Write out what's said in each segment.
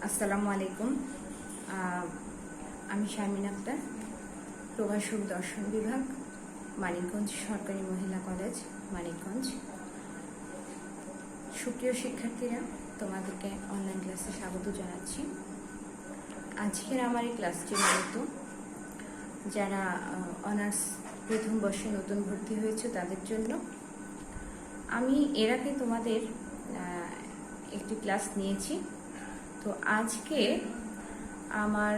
আসসালামু আলাইকুম। আমি শারমিন আক্তার, প্রভাষক দর্শন বিভাগ, মানিকগঞ্জ সরকারি মহিলা কলেজ, মানিকগঞ্জ। সুপ্রিয় শিক্ষার্থীরা, তোমাদেরকে অনলাইন ক্লাসে স্বাগত জানাচ্ছি। আজকের আমার এই ক্লাসটি মূলত যারা অনার্স প্রথম বর্ষে নতুন ভর্তি হয়েছে তাদের জন্য। আমি এর আগে তোমাদের একটি ক্লাস নিয়েছি, তো আজকে আমার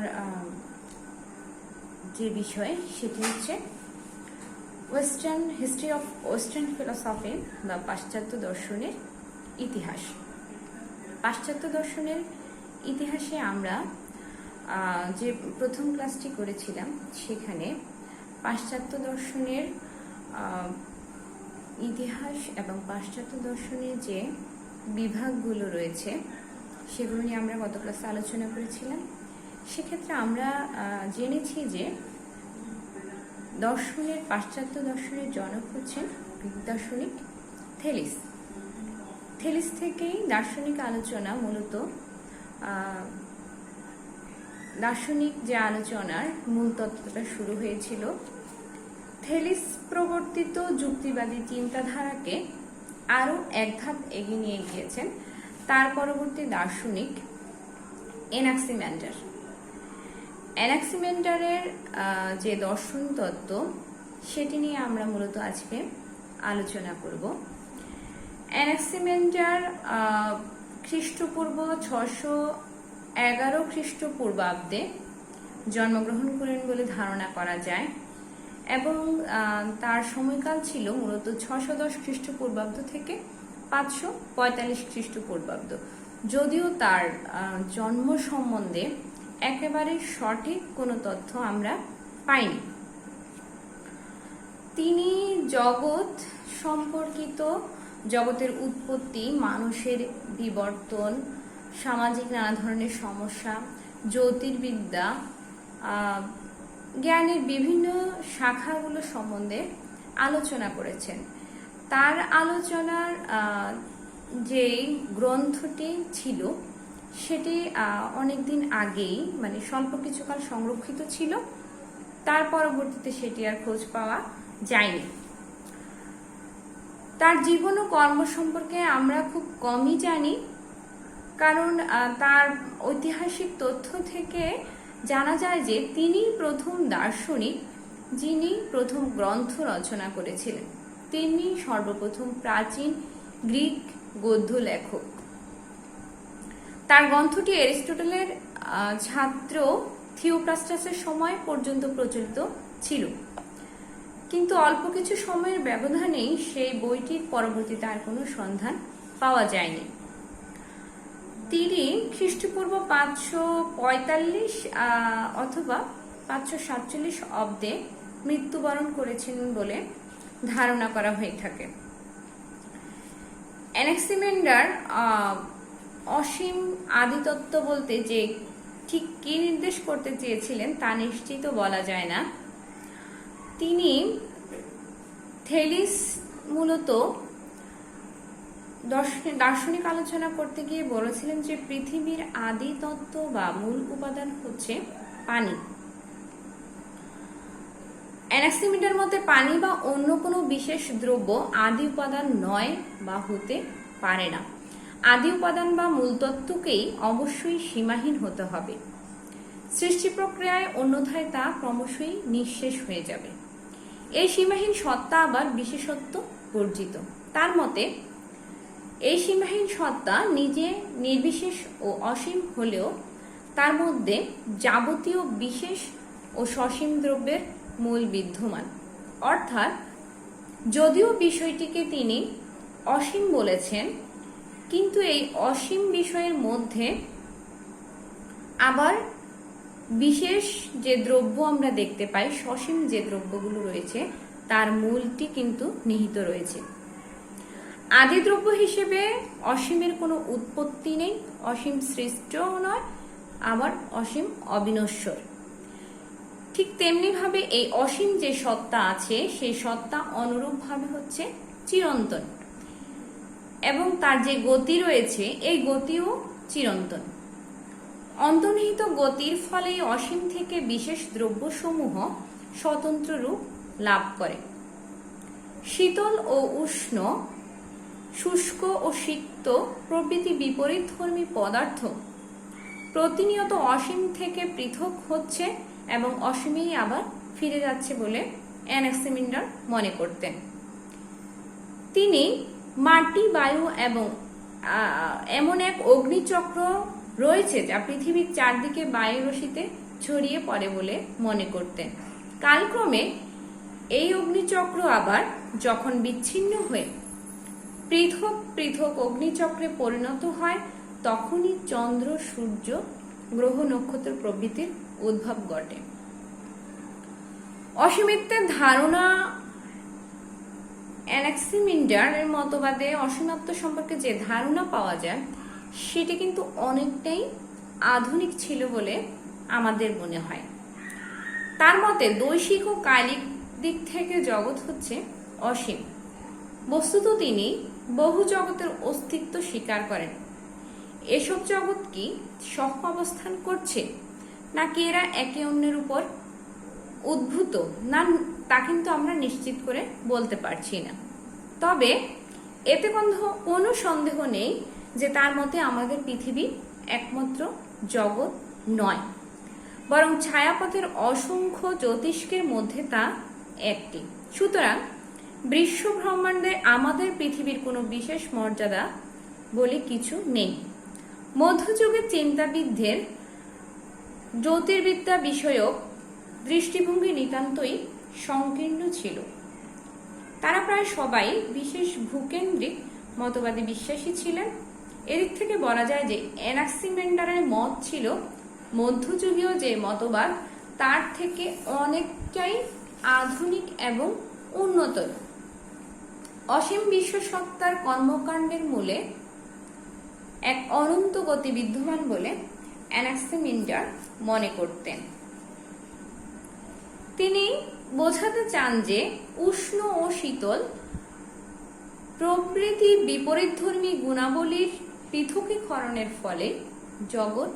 যে বিষয় সেটি হচ্ছে western history of western philosophy বা পাশ্চাত্য দর্শনের ইতিহাস। পাশ্চাত্য দর্শনের ইতিহাসে আমরা যে প্রথম ক্লাসটি করেছিলাম সেখানে পাশ্চাত্য দর্শনের ইতিহাস এবং পাশ্চাত্য দর্শনের যে বিভাগগুলো রয়েছে সেগুলো নিয়ে আমরা গত ক্লাসে আলোচনা করেছিলাম। সেক্ষেত্রে আমরা জেনেছি যে পাশ্চাত্য দর্শনের জনক হচ্ছেন গ্রিক দার্শনিক থেলিস। থেলিস থেকেই দার্শনিক আলোচনা মূলত দার্শনিক যে আলোচনার মূল তত্ত্বটা শুরু হয়েছিল। থেলিস প্রবর্তিত যুক্তিবাদী চিন্তাধারাকে আরও এক ধাপ এগিয়ে নিয়ে গিয়েছেন তার পরবর্তী দার্শনিক এনাক্সিমেন্ডারের যে দর্শন তত্ত্ব সেটি নিয়ে আমরা মূলত আজকে আলোচনা করব। এনাক্সিমেন্ডার খ্রিস্টপূর্ব 611 খ্রিস্টপূর্বাব্দে জন্মগ্রহণ করেন বলে ধারণা করা যায় এবং তার সময়কাল ছিল মূলত 610 খ্রিস্টপূর্বাব্দ থেকে 545 খ্রিস্টপূর্বাব্দ। যদিও তার জন্ম সম্বন্ধে একেবারে সঠিক কোনো তথ্য আমরা পাইনি। তিনি জগৎ সম্পর্কিত, জগতের উৎপত্তি, মানুষের বিবর্তন, সামাজিক নানা ধরনের সমস্যা, জ্যোতির্বিদ্যা, জ্ঞানের বিভিন্ন শাখাগুলো সম্বন্ধে আলোচনা করেছেন। তার আলোচনার যে গ্রন্থটি ছিল সেটি অনেকদিন আগেই, মানে স্বল্প কিছুকাল সংরক্ষিত ছিল, তার পরবর্তীতে সেটি আর খোঁজ পাওয়া যায়নি। তার জীবন ও কর্ম সম্পর্কে আমরা খুব কমই জানি, কারণ তার ঐতিহাসিক তথ্য থেকে জানা যায় যে তিনি প্রথম দার্শনিক যিনি প্রথম গ্রন্থ রচনা করেছিলেন। তিনি সর্বপ্রথম প্রাচীন গ্রিক গদ্য লেখক। তার গ্রন্থটি অ্যারিস্টটলের ছাত্র থিওপ্রাস্টাসের সময় পর্যন্ত প্রচলিত ছিল, কিন্তু অল্প কিছু সময়ের ব্যবধানেই সেই বইটির পরবর্তীতে আর কোনো সন্ধান পাওয়া যায়নি। তিনি খ্রিস্টপূর্ব 545 অথবা 547 অব্দে মৃত্যুবরণ করেছেন বলে ধারণা করা হয়ে থাকে। এনাক্সিমেন্ডার অসীম আদিতত্ত্ব বলতে যে ঠিক কি নির্দেশ করতে চেয়েছিলেন তা নিশ্চিত বলা যায় না। তিনি থেলিস মূলত দার্শনিক আলোচনা করতে গিয়ে বলেছিলেন যে পৃথিবীর আদি তত্ত্ব বা মূল উপাদান হচ্ছে পানি। এনাক্সিমেন্ডার মতে পানি বা অন্য কোনো বিশেষ দ্রব্য আদি উপাদান নয় বা হতে পারে না। আদি উপাদান বা মূল তত্ত্বকেই অবশ্যই সীমাহীন হতে হবে। সৃষ্টি প্রক্রিয়ায় অন্যথায় তা ক্রমশই নিঃশেষ হয়ে যাবে। এই সীমাহীন সত্তা আবার বিশেষত্ব বর্জিত। তার মতে এই সীমাহীন সত্তা নিজে নির্বিশেষ ও অসীম হলেও তার মধ্যে যাবতীয় বিশেষ ও সসীম দ্রব্যের মূল বিদ্যমান। অর্থাৎ যদিও বিষয়টিকে তিনি অসীম বলেছেন, কিন্তু এই অসীম বিষয়ের মধ্যে আবার বিশেষ যে দ্রব্য আমরা দেখতে পাই, সসীম যে দ্রব্যগুলো রয়েছে তার মূলটি কিন্তু নিহিত রয়েছে। আদি দ্রব্য হিসেবে অসীমের কোনো উৎপত্তি নেই, অসীম সৃষ্টও নয়, আবার অসীম অবিনশ্বর। ঠিক তেমনিভাবে এই অসীম যে সত্তা আছে সেই সত্তা অনুরূপভাবে হচ্ছে চিরন্তন এবং তার যে গতি রয়েছে এই গতিও চিরন্তন। অন্তর্নিহিত গতির ফলে অসীম থেকে বিশেষ দ্রব্যসমূহ স্বতন্ত্র রূপ লাভ করে। শীতল ও উষ্ণ, শুষ্ক ও সিক্ত প্রভৃতি বিপরীতধর্মী পদার্থ প্রতিনিয়ত অসীম থেকে পৃথক হচ্ছে এবং অসীমেই আবার ফিরে যাচ্ছে বলে অ্যানাক্সিমিন্ডার মনে করতেন। তিনি মাটি, বায়ু এবং এমন এক অগ্নিচক্র রয়েছে যা পৃথিবীর চারদিকে বায়ু রশ্মিতে ছড়িয়ে পড়ে বলে মনে করতেন। কালক্রমে এই অগ্নিচক্র আবার যখন বিচ্ছিন্ন হয়ে পৃথক পৃথক অগ্নিচক্রে পরিণত হয়, তখনই চন্দ্র, সূর্য, গ্রহ, নক্ষত্র প্রভৃতির উদ্ভব ঘটে। অসীমিত্বের ধারণা অ্যানাক্সিমিন্ডারের মতবাদে অসীমত্ব সম্পর্কে যে ধারণা পাওয়া যায় সেটি কিন্তু অনেকটাই আধুনিক ছিল বলে আমাদের মনে হয়। তার মতে দৈশিক ও কালিক দিক থেকে জগৎ হচ্ছে অসীম। বস্তুত তিনি বহু জগতের অস্তিত্ব স্বীকার করেন। এসব জগৎ কি সহ অবস্থান করছে, নাকি এরা একে অন্যের উপর উদ্ভূত, না তা কিন্তু আমরা নিশ্চিত করে বলতে পারছি না। তবে এতে কোনো সন্দেহ নেই যে তার মতে আমাদের পৃথিবী একমাত্র জগৎ নয়, বরং ছায়াপথের অসংখ্য জ্যোতিষ্কের মধ্যে তা একটি। সুতরাং বিশ্ব ব্রহ্মাণ্ডে আমাদের পৃথিবীর কোনো বিশেষ মর্যাদা বলে কিছু নেই। মধ্যযুগের চিন্তাবিদদের জ্যোতির্বিদ্যা বিষয়ক দৃষ্টিভঙ্গি নিতান্তই সংকীর্ণ ছিল। তারা প্রায় সবাই বিশেষ ভূকেন্দ্রিক মতবাদে বিশ্বাসী ছিলেন। এদিক থেকে বলা যায় যে অ্যানাক্সিমেন্ডারের মত ছিল মধ্যযুগীয় যে মতবাদ তার থেকে অনেকটাই আধুনিক এবং উন্নত। অসীম বিশ্বসত্তার কর্মকাণ্ডের মূলে এক অনন্ত গতি বিদ্যমান বলে অ্যানাক্সিমিন্ডার মনে করতেন। তিনি বোঝাতে চান যে উষ্ণ ও শীতল প্রভৃতি বিপরীতধর্মী গুণাবলীর পৃথকীকরণের ফলে জগৎ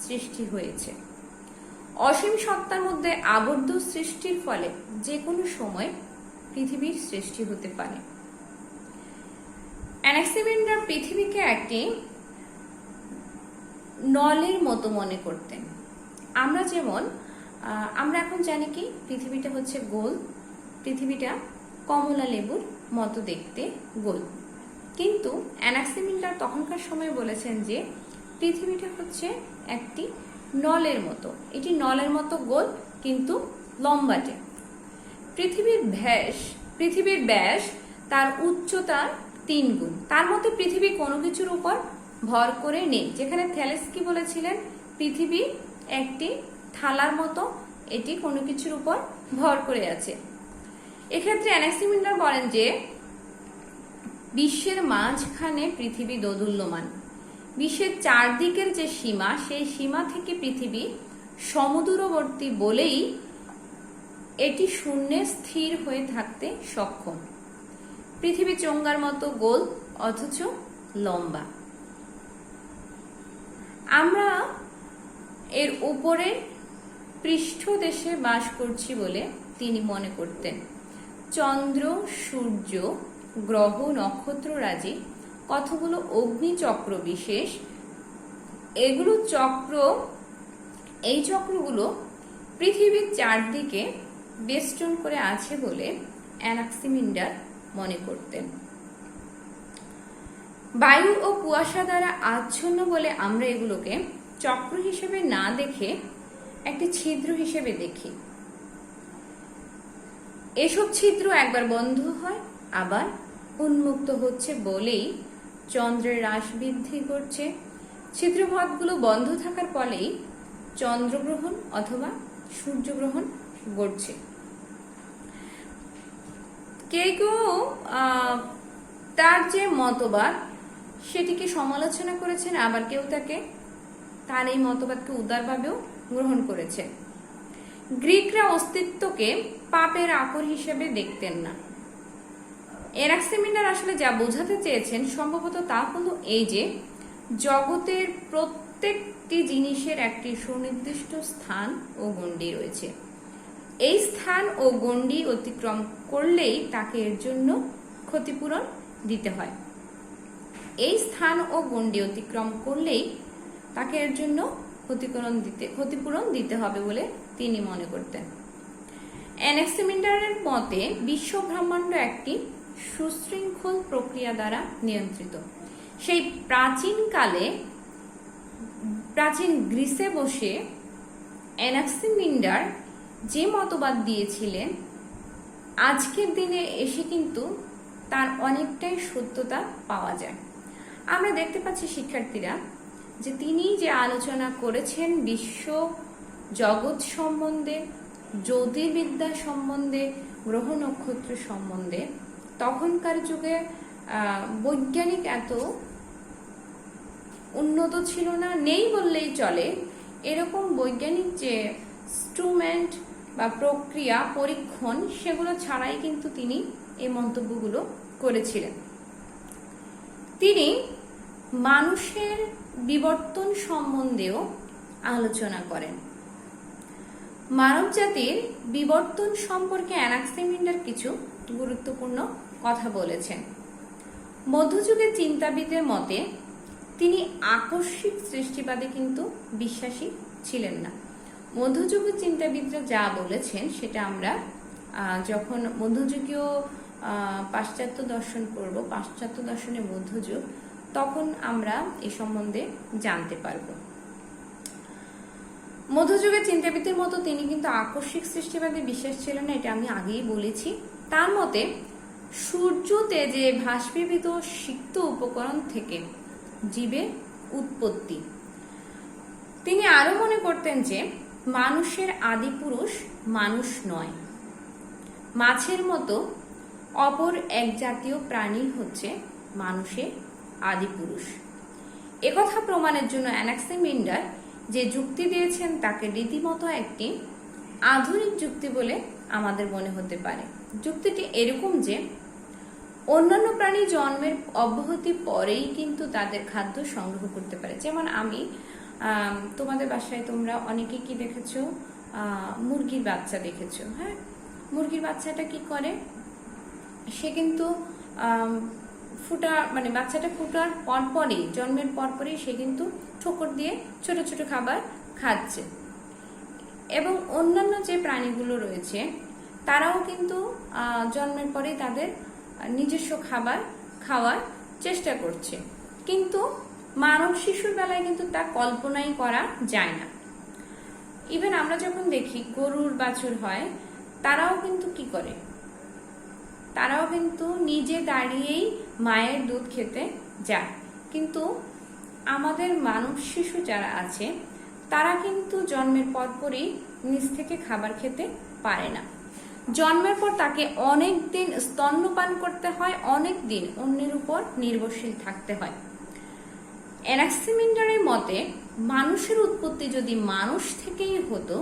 সৃষ্টি হয়েছে। অসীম সত্তার মধ্যে আবদ্ধ সৃষ্টির ফলে যে কোনো সময় পৃথিবীর সৃষ্টি হতে পারে। অ্যানাক্সিমেন্ডার পৃথিবীকে একটি নলের মতো মনে করতেন। আমরা এখন জানি কি পৃথিবীটা হচ্ছে গোল, পৃথিবীটা কমলা লেবুর মতো দেখতে গোল, কিন্তু অ্যানাক্সিমেন্ডার তখনকার সময় বলেছেন যে পৃথিবীটা হচ্ছে একটি নলের মতো। এটি নলের মতো গোল কিন্তু লম্বাটে। পৃথিবীর ব্যাস তার উচ্চতার 3 গুণ। তার মতে পৃথিবী কোনো কিছুর উপর ভর করে নেই। যেখানে থ্যালেস কি বলেছিলেন, পৃথিবী একটি থালার মতো, এটি কোনো কিছুর উপর ভর করে আছে। এক্ষেত্রে অ্যানাক্সিমেন্ডার বলেন যে বিশ্বের মাঝখানে পৃথিবী দোদুল্যমান। বিশ্বের চারদিকের যে সীমা, সেই সীমা থেকে পৃথিবী সমদূরবর্তী বলেই এটি শূন্যে স্থির হয়ে থাকতে সক্ষম। পৃথিবী চোঙ্গার মতো গোল অথচ লম্বা। আমরা এর উপরে পৃষ্ঠদেশে বাস করছি বলে তিনি মনে করতেন। চন্দ্র, সূর্য, গ্রহ, নক্ষত্ররাজি কতগুলো অগ্নিচক্র বিশেষ, এই চক্রগুলো পৃথিবীর চারদিকে বেষ্টন করে আছে বলে অ্যানাক্সিমিন্ডার মনে করতেন। বায়ু ও কুয়াশা দ্বারা আচ্ছন্ন বলে আমরা এগুলোকে চক্র হিসেবে না দেখে একটি ছিদ্র হিসেবে দেখি। এসব ছিদ্র একবার বন্ধ হয় আবার উন্মুক্ত হচ্ছে বলেই চন্দ্রের হ্রাস বৃদ্ধি করছে। ছিদ্রপথগুলো বন্ধ থাকার ফলেই চন্দ্রগ্রহণ অথবা সূর্যগ্রহণ ঘটছে। কেউ তার যে মতবাদ সেটিকে সমালোচনা করেছেন, আবার কেউ তার এই মতবাদকে উদারভাবেও গ্রহণ করেছেন। গ্রিকরা অস্তিত্বকে পাপের আকর হিসেবে দেখতেন না। অ্যানাক্সিমেন্ডার আসলে যা বোঝাতে চেয়েছেন সম্ভবত তা হলো এই যে জগতের প্রত্যেক প্রত্যেকটি জিনিসের একটি সুনির্দিষ্ট স্থান ও গণ্ডি রয়েছে। এই স্থান ও গণ্ডি অতিক্রম করলেই তাকে এর জন্য ক্ষতিপূরণ দিতে হয়। এই স্থান ও গণ্ডি অতিক্রম করলেই তাকে এর জন্য ক্ষতিপূরণ দিতে হবে বলে তিনি মনে করতেন। অ্যানাক্সিমিন্ডারের মতে বিশ্ব ব্রহ্মাণ্ড একটি সুশৃঙ্খল প্রক্রিয়া দ্বারা নিয়ন্ত্রিত। সেই প্রাচীন গ্রিসে বসে অ্যানাক্সিমিন্ডার যে মতবাদ দিয়েছিলেন, আজকের দিনে এসে কিন্তু তার অনেকটাই সত্যতা পাওয়া যায়। আমরা দেখতে পাচ্ছি শিক্ষার্থীরা যে তিনি যে আলোচনা করেছেন বিশ্ব জগৎ সম্বন্ধে, জ্যোতির্বিদ্যা সম্বন্ধে, গ্রহ নক্ষত্র সম্বন্ধে, তখনকার যুগে বৈজ্ঞানিক এত উন্নত ছিল না, নেই বললেই চলে। এরকম বৈজ্ঞানিক যে ইনস্ট্রুমেন্ট বা প্রক্রিয়া পরীক্ষণ, সেগুলো ছাড়াই কিন্তু তিনি এই মন্তব্যগুলো করেছিলেন। তিনি মানুষের বিবর্তন সম্বন্ধেও আলোচনা করেন। মানব জাতির বিবর্তন সম্পর্কে অ্যানাক্সিমিন্ডার কিছু গুরুত্বপূর্ণ কথা বলেছেন। মধ্যযুগের চিন্তাবিদদের মতে তিনি আকস্মিক সৃষ্টিবাদে কিন্তু বিশ্বাসী ছিলেন না। মধ্যযুগের চিন্তাবিদরা যা বলেছেন সেটা আমরা যখন মধ্যযুগীয় পাশ্চাত্য দর্শন পড়ব, পাশ্চাত্য দর্শনের মধ্যযুগ, তখন আমরা এ সম্বন্ধে জানতে পারব। মধ্যযুগের চিন্তাবিদদের মতো তিনি কিন্তু আকস্মিক সৃষ্টিবাদে বিশ্বাস ছিলেন না, এটা আমি আগেই বলেছি। তার মতে সূর্য তেজে ভাস্মীভূত সিক্ত উপকরণ থেকে জীবের উৎপত্তি। তিনি আরো মনে করতেন যে মানুষের আদি পুরুষ মানুষ নয়, মাছের মতো অপর এক জাতীয় প্রাণী হচ্ছে মানুষের আদি পুরুষ। একথা প্রমাণের জন্য অ্যানাক্সিমিন্ডার যে যুক্তি দিয়েছেন তাকে রীতিমতো একটি আধুনিক যুক্তি বলে আমাদের মনে হতে পারে। যুক্তিটি এরকম যে অন্যান্য প্রাণী জন্মের অব্যাহতি পরেই কিন্তু তাদের খাদ্য সংগ্রহ করতে পারে। যেমন আমি তোমাদের বাসায় তোমরা অনেকে কি দেখেছো, মুরগির বাচ্চা দেখেছো। হ্যাঁ, মুরগির বাচ্চাটা কি করে, সে কিন্তু বাচ্চাটা ফুটার পরপরই, জন্মের পরপরই সে কিন্তু ঠোকর দিয়ে ছোট ছোট খাবার খাচ্ছে। এবং অন্যান্য যে প্রাণীগুলো রয়েছে তারাও কিন্তু জন্মের পরেই তাদের নিজস্ব খাবার খাওয়ার চেষ্টা করছে, কিন্তু মানব শিশুর বেলায় কিন্তু তা কল্পনাই করা যায় না। ইভেন আমরা যখন দেখি গরুর বাছুর হয়, তারাও কিন্তু কি করে, তারাও কিন্তু নিজে দাঁড়িয়েই মায়ের দুধ খেতে যায়। কিন্তু আমাদের মানব শিশু যারা আছে তারা কিন্তু জন্মের পরপরই নিজ থেকে খাবার খেতে পারে না। জন্মের পর তাকে অনেক দিন স্তন্যপান করতে হয়, অনেক দিন অন্যের উপর নির্ভরশীল থাকতে হয়। অ্যানাক্সিমিন্ডারের মতে মানুষের উৎপত্তি যদি মানুষ থেকেই হতো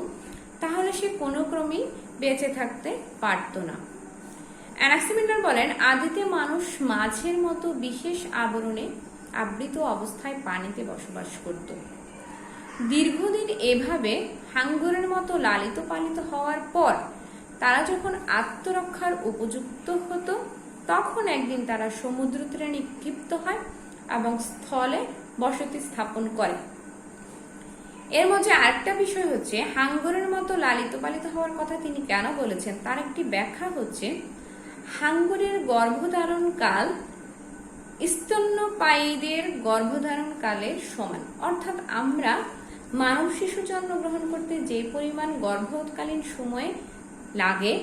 তাহলে সে কোনো ক্রমেই বেঁচে থাকতে পারত না। অ্যানাক্সিমিন্ডার বলেন, আদিতে মানুষ মাছের মতো বিশেষ আবরণে আবৃত অবস্থায় পানিতে বসবাস করত। দীর্ঘদিন এভাবে হাঙ্গরের মতো লালিত পালিত হওয়ার পর তারা যখন আত্মরক্ষার উপযুক্ত হতো তখন একদিন তারা সমুদ্র তীরে নিক্ষিপ্ত হয় এবং স্থলে বসতি স্থাপন করে। এর মধ্যে আরেকটা বিষয় হচ্ছে, হাঙ্গরের মতো লালিত পালিত হওয়ার কথা তিনি কেন বলেছেন তার একটি ব্যাখ্যা হচ্ছে, হাঙ্গরের গর্ভধারণ কাল স্তন্যপায়ীদের গর্ভধারণ কালের সমান। অর্থাৎ আমরা মানব শিশু জন্মগ্রহণ করতে যে পরিমাণ গর্ভকালীন সময় লাগে,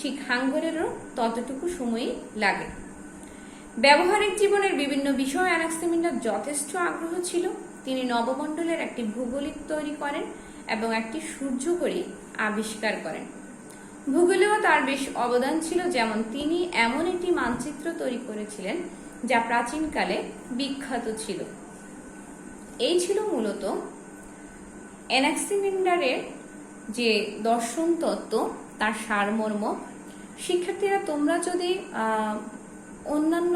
ঠিক হাঙ্গরেরও ততটুকু সময়ই লাগে। ব্যবহারিক জীবনের বিভিন্ন বিষয়ে অ্যানাক্সিমিন্ডার যথেষ্ট আগ্রহ ছিল। তিনি নবমণ্ডলের একটি ভূগোলিক তৈরি করেন এবং একটি সূর্যঘড়ি আবিষ্কার করেন। ভূগোলেও তার বেশ অবদান ছিল, যেমন তিনি এমন একটি মানচিত্র তৈরি করেছিলেন যা প্রাচীনকালে বিখ্যাত ছিল। এই ছিল মূলত অ্যানাক্সিমিন্ডারের যে দর্শন তত্ত্ব তার সারমর্ম। শিক্ষার্থীরা, তোমরা যদি অন্যান্য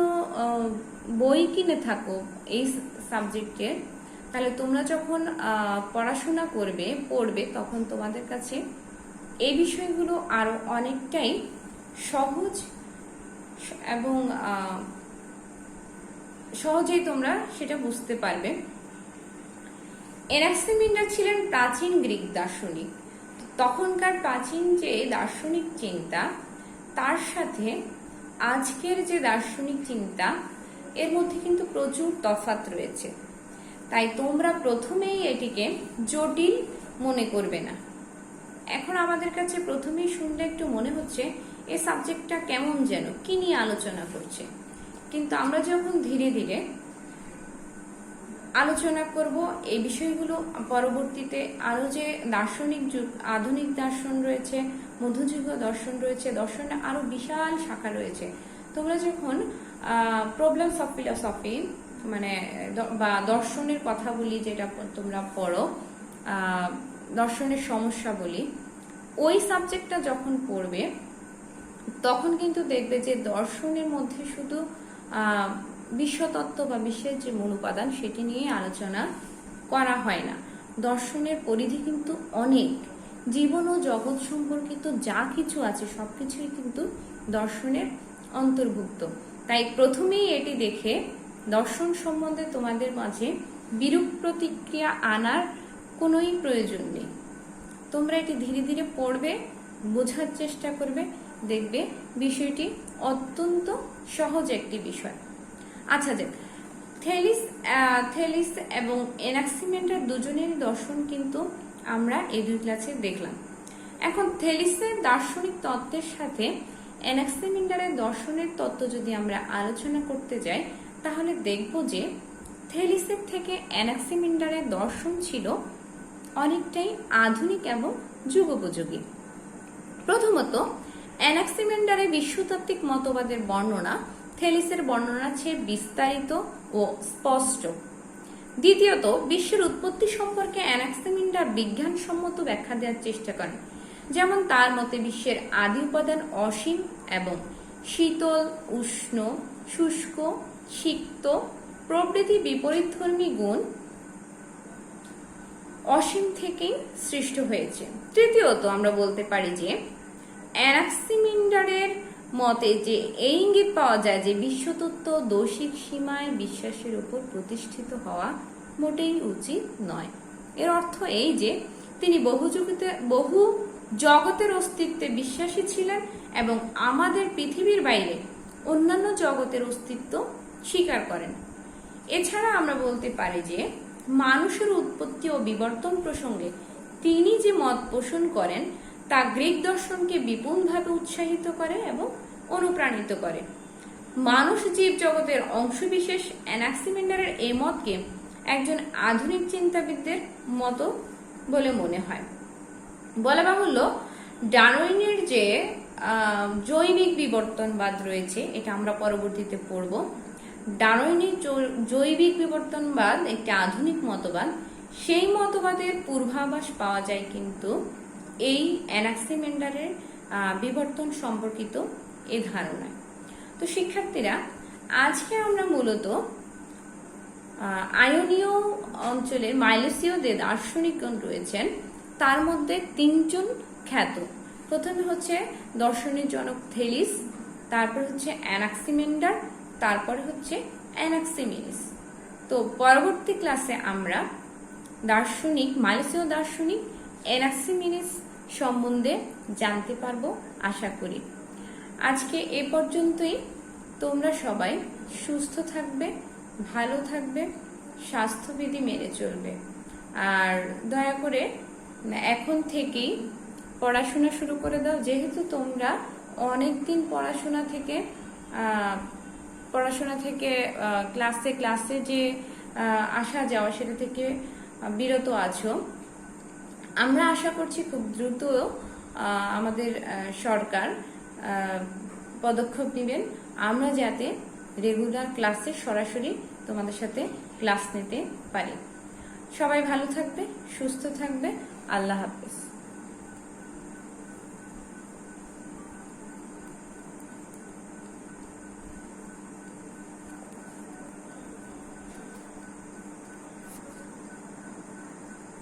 বই কিনে থাকো এই সাবজেক্টের, তাহলে তোমরা যখন পড়াশোনা পড়বে তখন তোমাদের কাছে এই বিষয়গুলো আরো অনেকটাই সহজ এবং সহজেই তোমরা সেটা বুঝতে পারবে। এনাক্সিমেন্ডার ছিলেন প্রাচীন গ্রিক দার্শনিক। তখনকার প্রাচীন যে দার্শনিক চিন্তা তার সাথে আজকের যে দার্শনিক চিন্তা এর মধ্যে কিন্তু প্রচুর তফাৎ রয়েছে। তাই তোমরা প্রথমেই এটিকে জটিল মনে করবে না। এখন আমাদের কাছে প্রথমেই শুনলে একটু মনে হচ্ছে এই সাবজেক্টটা কেমন যেন, কি নিয়ে আলোচনা করছে, কিন্তু আমরা যখন ধীরে ধীরে আলোচনা করব এই বিষয়গুলো, পরবর্তীতে আরো যে দার্শনিক যুগ, আধুনিক দর্শন রয়েছে, মধ্যযুগীয় দর্শন রয়েছে, দর্শনে আরো বিশাল শাখা রয়েছে। তোমরা যখন প্রবলেমস অফ ফিলসফি মানে বা দর্শনের কথা বলি, যেটা তোমরা পড়ো দর্শনের সমস্যা বলি, ওই সাবজেক্টটা যখন পড়বে তখন কিন্তু দেখবে যে দর্শনের মধ্যে শুধু বিশ্বতত্ত্ব বা বিশ্বের যে মূল উপাদান সেটি নিয়ে আলোচনা করা হয় না। দর্শনের পরিধি কিন্তু অনেক, জীবন ও জগৎ সম্পর্কিত যা কিছু আছে সবকিছুই কিন্তু দর্শনের অন্তর্ভুক্ত। তাই প্রথমেই এটি দেখে দর্শন সম্বন্ধে তোমাদের মাঝে বিরূপ প্রতিক্রিয়া আনার কোনোই প্রয়োজন নেই। তোমরা এটি ধীরে ধীরে পড়বে, বোঝার চেষ্টা করবে, দেখবে বিষয়টি অত্যন্ত সহজ একটি বিষয়। আচ্ছা, যে থেলিস এবং এনাক্সিমেন্ডার দুজনেরই দর্শন কিন্তু আমরা এই দুই ক্লাসে দেখলাম। এখন থেলিসের দার্শনিক তত্ত্বের সাথে এনাক্সিমেন্ডারের দর্শনের তত্ত্ব যদি আমরা আলোচনা করতে যাই তাহলে দেখব যে থেলিসের থেকে এনাক্সিমেন্ডারের দর্শন ছিল অনেকটাই আধুনিক এবং যুগোপযোগী। প্রথমত, এনাক্সিমেন্ডারের বিশ্বতাত্ত্বিক মতবাদের বর্ণনা থেলিসের বর্ণনা চেয়ে বিস্তারিত ও স্পষ্ট। দ্বিতীয়ত, বিশ্বের উৎপত্তি সম্পর্কে এনাক্সিমেন্ডার বিজ্ঞানসম্মত ব্যাখ্যা দেওয়ার চেষ্টা করেন। যেমন তার মতে বিশ্বের আদি উপাদান অসীম এবং শীতল, উষ্ণ, শুষ্ক, সিক্ত প্রভৃতি বিপরীতধর্মী গুণ অসীম থেকেই সৃষ্ট হয়েছে। তৃতীয়ত, আমরা বলতে পারি যে এনাক্সিমেন্ডারের মতে যে এই ইঙ্গিত পাওয়া যায় যে বিশ্বতত্ত্ব দৈশিক সীমায় বিশ্বাসের উপর প্রতিষ্ঠিত হওয়া মোটেই উচিত নয়। এর অর্থ এই যে তিনি বহু জগতের অস্তিত্বে বিশ্বাসী ছিলেন এবং আমাদের পৃথিবীর বাইরে অন্যান্য জগতের অস্তিত্ব স্বীকার করেন। এছাড়া আমরা বলতে পারি যে মানুষের উৎপত্তি ও বিবর্তন প্রসঙ্গে তিনি যে মত পোষণ করেন তা গ্রিক দর্শনকে বিপুলভাবে উৎসাহিত করে এবং অনুপ্রাণিত করে। মানুষ জীব জগতের অংশবিশেষ। এনাক্সিমেন্ডারের এই মতকে একজন আধুনিক চিন্তাবিদদের মতো বলে মনে হয়। বলা বাহুল্য, ডারউইনের যে জৈবিক বিবর্তনবাদ রয়েছে, এটা আমরা পরবর্তীতে পড়ব। ডারউইনের জৈবিক বিবর্তনবাদ একটি আধুনিক মতবাদ। সেই মতবাদের পূর্বাভাস পাওয়া যায় কিন্তু এই এনাক্সিমেন্ডারের বিবর্তন সম্পর্কিত এই ধারণায়। তো শিক্ষার্থীরা, আজকে আমরা মূলত আয়োনীয় অঞ্চলের মাইলোসীয় যে দার্শনিকগণ রয়েছেন তার মধ্যে তিনজন খ্যাত। প্রথমে হচ্ছে দর্শনের জনক থেলিস, তারপর হচ্ছে এনাক্সিমেন্ডার, তারপরে হচ্ছে এনাক্সিমেনিস। তো পরবর্তী ক্লাসে আমরা মাইলোসীয় দার্শনিক এনাক্সিমেনিস সম্বন্ধে জানতে পারবো আশা করি। আজকে এ পর্যন্তই। তোমরা সবাই সুস্থ থাকবে, ভালো থাকবে, স্বাস্থ্যবিধি মেনে চলবে, আর দয়া করে এখন থেকেই পড়াশোনা শুরু করে দাও। যেহেতু তোমরা অনেকদিন পড়াশোনা থেকে ক্লাসে যে আসা যাওয়া সেটা থেকে বিরত আছো। আমরা আশা করছি খুব দ্রুত আমাদের সরকার পদক্ষেপ নেবেন, আমরা যাতে রেগুলার ক্লাসে সরাসরি তোমাদের সাথে ক্লাস নিতে পারি। সবাই ভালো থাকবে, সুস্থ থাকবে। আল্লাহ হাফেজ।